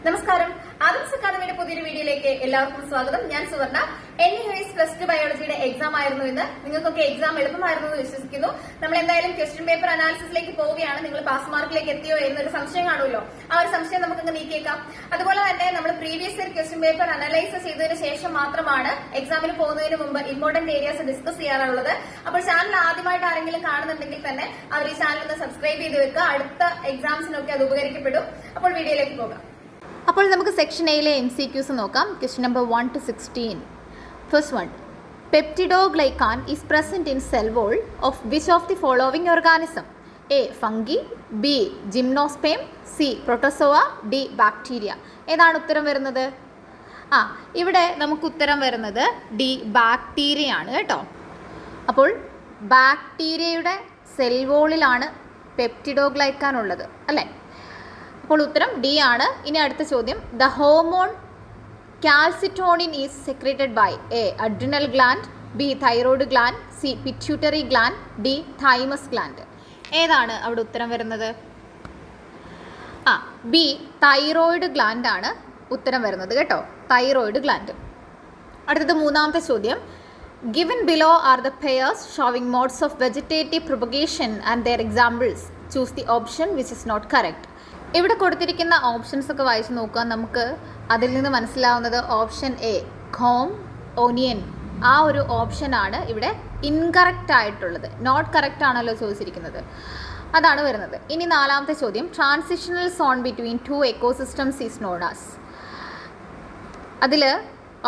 നമസ്കാരം. ആദംസ് അക്കാദമിയുടെ പുതിയൊരു വീഡിയോയിലേക്ക് എല്ലാവർക്കും സ്വാഗതം. ഞാൻ സുവർണ. NUS+2 ബയോളജിയുടെ എക്സാം ആയിരുന്നു ഇന്ന്. നിങ്ങൾക്കൊക്കെ എക്സാം എളുപ്പമായിരുന്നു എന്ന് വിശ്വസിക്കുന്നു. നമ്മൾ എന്തായാലും ക്വസ്റ്റ്യൻ പേപ്പർ അനാലിസിസിലേക്ക് പോവുകയാണ്. നിങ്ങൾ പാസ് മാർക്കിലേക്ക് എത്തിയോ എന്നൊരു സംശയം കാണുമല്ലോ. ആ ഒരു സംശയം നമുക്ക് നീക്കിയേക്കാം. അതുപോലെ തന്നെ നമ്മൾ previous year question paper analyse ചെയ്തതിനു ശേഷം മാത്രമാണ് എക്സാമിന് പോകുന്നതിന് മുമ്പ് ഇമ്പോർട്ടന്റ് ഏരിയാസ് ഡിസ്കസ് ചെയ്യാറുള്ളത്. അപ്പോൾ ചാനൽ ആദ്യമായിട്ട് ആരെങ്കിലും കാണുന്നുണ്ടെങ്കിൽ തന്നെ അവർ ഈ ചാനൽ ഒന്ന് സബ്സ്ക്രൈബ് ചെയ്ത് വെക്കുക. അടുത്ത എക്സാംസിനൊക്കെ അത് ഉപകരിക്കപ്പെടും. അപ്പോൾ വീഡിയോയിലേക്ക് പോകാം. അപ്പോൾ നമുക്ക് സെക്ഷൻ എയിലെ MCQs നോക്കാം. Question number 1 to 16. First one, peptidoglycan is present in cell wall of which of the following organism? A fungi, B gymnosperm, C protozoa, D bacteria. ഏതാണ് ഉത്തരം വരുന്നത്? ഇവിടെ നമുക്ക് ഉത്തരം വരുന്നത് ഡി ബാക്ടീരിയ ആണ് കേട്ടോ. അപ്പോൾ ബാക്ടീരിയയുടെ സെൽ വോളിലാണ് പെപ്റ്റിഡോഗ്ലൈക്കാൻ ഉള്ളത് അല്ലേ? അപ്പോൾ ഉത്തരം ഡി ആണ്. ഇനി അടുത്ത ചോദ്യം, the hormone calcitonin is secreted by A adrenal gland, B thyroid gland, C pituitary gland, D thymus gland. ഏതാണ് അവിടെ ഉത്തരം വരുന്നത്? ബി തൈറോയ്ഡ് ഗ്ലാൻഡ് ആണ് ഉത്തരം വരുന്നത് കേട്ടോ. Thyroid gland. അടുത്തത് മൂന്നാമത്തെ ചോദ്യം, given below are the pairs showing modes of vegetative propagation and their examples. Choose the option which is not correct. ഇവിടെ കൊടുത്തിരിക്കുന്ന ഓപ്ഷൻസ് ഒക്കെ വായിച്ച് നോക്കുക. നമുക്ക് അതിൽ നിന്ന് മനസ്സിലാവുന്നത് ഓപ്ഷൻ എ ഖോം, ഓനിയൻ, ആ ഒരു ഓപ്ഷനാണ് ഇവിടെ ഇൻകറക്റ്റ് ആയിട്ടുള്ളത്. നോട്ട് കറക്റ്റ് ആണല്ലോ ചോദിച്ചിരിക്കുന്നത്, അതാണ് വരുന്നത്. ഇനി നാലാമത്തെ ചോദ്യം, transitional zone between two ecosystems is known as. അതിൽ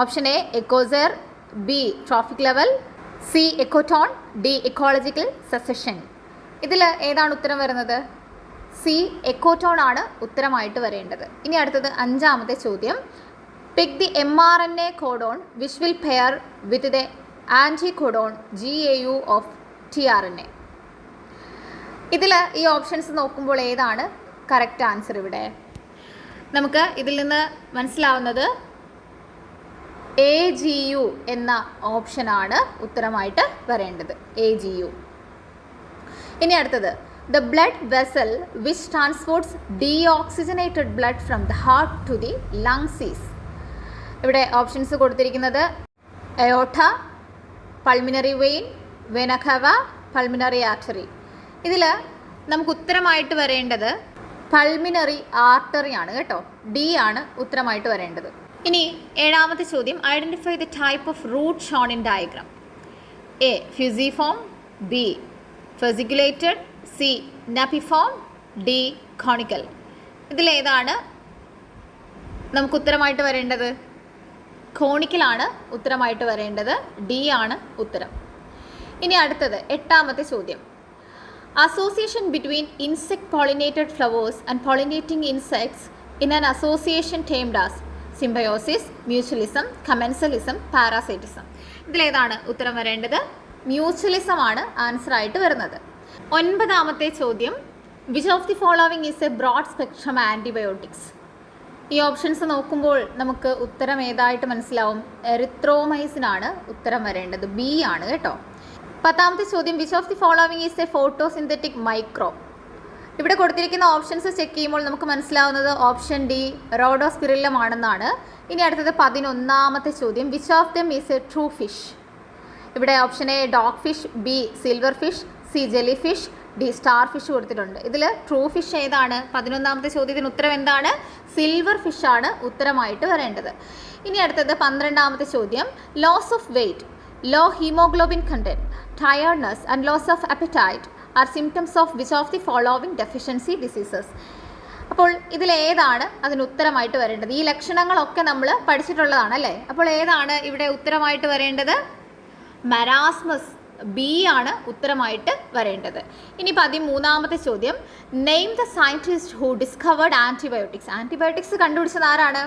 option A ecosphere, B trophic level, C ecotone, D ecological succession. ഇതിൽ ഏതാണ് ഉത്തരം വരുന്നത്? സി എക്കോട്ടോൺ ആണ് ഉത്തരമായിട്ട് വരേണ്ടത്. ഇനി അടുത്തത് അഞ്ചാമത്തെ ചോദ്യം, pick the mRNA codon which will pair with the anticodon GAU of tRNA. ഇതിൽ ഈ ഓപ്ഷൻസ് നോക്കുമ്പോൾ ഏതാണ് കറക്റ്റ് ആൻസർ? ഇവിടെ നമുക്ക് ഇതിൽ നിന്ന് മനസ്സിലാവുന്നത് AGU എന്ന ഓപ്ഷനാണ് ഉത്തരമായിട്ട് വരേണ്ടത്. AGU. ഇനി അടുത്തത്, the blood vessel which transports deoxygenated blood from the heart to the lungs is. ഇവിടെ ഓപ്ഷൻസ് കൊടുത്തിരിക്കുന്നത് അയോർട്ട, പൾമിനറി വെയിൻ, വെന കവ, പൾമിനറി ആർട്ടറി. ഇതിൽ നമുക്ക് ഉത്തരമായിട്ട് വരേണ്ടത് പൾമിനറി ആർട്ടറി ആണ് കേട്ടോ. ഡി ആണ് ഉത്തരമായിട്ട് വരേണ്ടത്. ഇനി ഏഴാമത്തെ ചോദ്യം, identify the type of root shown in diagram. A fusiform, B fasciculated, C napiform, D conical. ഇതിലേതാണ് നമുക്ക് ഉത്തരമായിട്ട് വരേണ്ടത്? കോണിക്കലാണ് ഉത്തരമായിട്ട് വരേണ്ടത്. ഡി ആണ് ഉത്തരം. ഇനി അടുത്തത് എട്ടാമത്തെ ചോദ്യം, association between insect pollinated flowers and pollinating insects in an association termed as symbiosis, mutualism, commensalism, parasitism. ഇതിലേതാണ് ഉത്തരം വരേണ്ടത്? മ്യൂച്വലിസം ആണ് ആൻസർ ആയിട്ട് വരുന്നത്. ഒൻപതാമത്തെ ചോദ്യം, which of the following is a broad spectrum antibiotics. ഈ ഓപ്ഷൻസ് നോക്കുമ്പോൾ നമുക്ക് ഉത്തരം ഏതായിട്ട് മനസ്സിലാവും? എറിത്രോമൈസിനാണ് ഉത്തരം വരേണ്ടത്. ബി ആണ് കേട്ടോ. പത്താമത്തെ ചോദ്യം, which of the following is A photosynthetic microbe. ഇവിടെ കൊടുത്തിരിക്കുന്ന ഓപ്ഷൻസ് ചെക്ക് ചെയ്യുമ്പോൾ നമുക്ക് മനസ്സിലാവുന്നത് ഓപ്ഷൻ ഡി റോഡോസ്പിറില്ലം ആണെന്നാണ്. ഇനി അടുത്തത് 11ാമത്തെ ചോദ്യം, which of them is a true fish. ഇവിടെ option A dog fish, B silver fish, C jelly fish, D star fish കൊടുത്തിട്ടുണ്ട്. ഇതിൽ ട്രൂ ഫിഷ് ഏതാണ്? 11ാമത്തെ ചോദ്യത്തിന് ഉത്തരം എന്താണ്? സിൽവർ ഫിഷ് ആണ് ഉത്തരമായിട്ട് വരേണ്ടത്. ഇനി അടുത്തത് 12ാമത്തെ ചോദ്യം, loss of weight, low haemoglobin content, tiredness and loss of appetite are symptoms of which of the following deficiency diseases. അപ്പോൾ ഇതിലേതാണ് അതിന് ഉത്തരമായിട്ട് വരേണ്ടത്? ഈ ലക്ഷണങ്ങളൊക്കെ നമ്മൾ പഠിച്ചിട്ടുള്ളതാണ് അല്ലേ? അപ്പോൾ ഏതാണ് ഇവിടെ ഉത്തരമായിട്ട് വരേണ്ടത്? മരാസ്മസ്, ബി ആണ് ഉത്തരമായിട്ട് വരേണ്ടത്. ഇനി 13ാമത്തെ ചോദ്യം, name the scientist who discovered antibiotics. Antibiotics കണ്ടുപിടിച്ചത് ആരാണ്?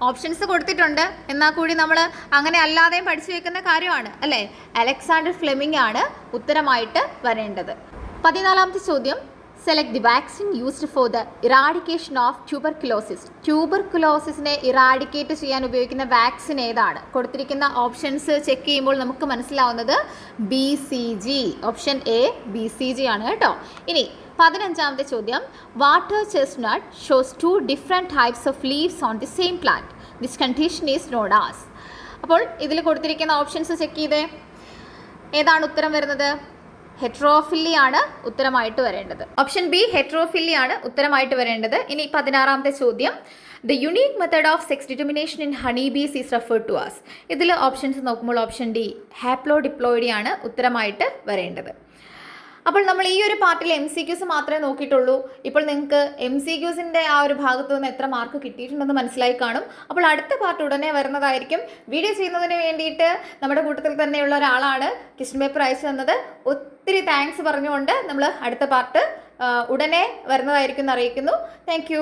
ഓപ്ഷൻസ് കൊടുത്തിട്ടുണ്ട്, എന്നാൽ കൂടി നമ്മൾ അങ്ങനെ അല്ലാതെയും പഠിച്ചു വെക്കുന്ന കാര്യമാണ് അല്ലേ? അലക്സാണ്ടർ ഫ്ലെമിംഗ് ആണ് ഉത്തരമായിട്ട് വരേണ്ടത്. 14ാമത്തെ ചോദ്യം, select the vaccine used for the eradication of tuberculosis. ട്യൂബർകുലോസിസിനെ ഇറാഡിക്കേറ്റ് ചെയ്യാൻ ഉപയോഗിക്കുന്ന വാക്സിൻ ഏതാണ്? കൊടുത്തിരിക്കുന്ന ഓപ്ഷൻസ് ചെക്ക് ചെയ്യുമ്പോൾ നമുക്ക് മനസ്സിലാവുന്നത് BCG. ഓപ്ഷൻ എ BCG ആണ് കേട്ടോ. ഇനി 15ാമത്തെ ചോദ്യം, water chestnut shows 2 different types of leaves on the same plant. This condition is known as. അപ്പോൾ ഇതിൽ കൊടുത്തിരിക്കുന്ന ഓപ്ഷൻസ് ചെക്ക് ചെയ്തേ. ഏതാണ് ഉത്തരം വരുന്നത്? ഹെട്രോഫില്ലി ആണ് ഉത്തരമായിട്ട് വരേണ്ടത്. ഓപ്ഷൻ ബി ഹെട്രോഫില്ലി ആണ് ഉത്തരമായിട്ട് വരേണ്ടത്. ഇനി 16ാമത്തെ ചോദ്യം, the unique method of sex determination in honey bees is referred to as. ഇതിൽ ഓപ്ഷൻസ് നോക്കുമ്പോൾ ഓപ്ഷൻ ഡി ഹാപ്ലോഡിപ്ലോയിഡി ആണ് ഉത്തരമായിട്ട് വരേണ്ടത്. അപ്പോൾ നമ്മൾ ഈ ഒരു പാർട്ടിൽ MCQs മാത്രമേ നോക്കിയിട്ടുള്ളൂ. ഇപ്പോൾ നിങ്ങൾക്ക് MCQസിൻ്റെ ആ ഒരു ഭാഗത്തു നിന്ന് എത്ര മാർക്ക് കിട്ടിയിട്ടുണ്ടെന്ന് മനസ്സിലായി കാണും. അപ്പോൾ അടുത്ത പാർട്ട് ഉടനെ വരുന്നതായിരിക്കും. വീഡിയോ ചെയ്യുന്നതിന് വേണ്ടിയിട്ട് നമ്മുടെ കൂട്ടത്തിൽ തന്നെയുള്ള ഒരാളാണ് ക്വസ്റ്റ്യൻ പേപ്പർ അയച്ചു തന്നത്. ഒത്തിരി താങ്ക്സ് പറഞ്ഞുകൊണ്ട് നമ്മൾ അടുത്ത പാർട്ട് ഉടനെ വരുന്നതായിരിക്കും എന്ന് അറിയിക്കുന്നു. താങ്ക്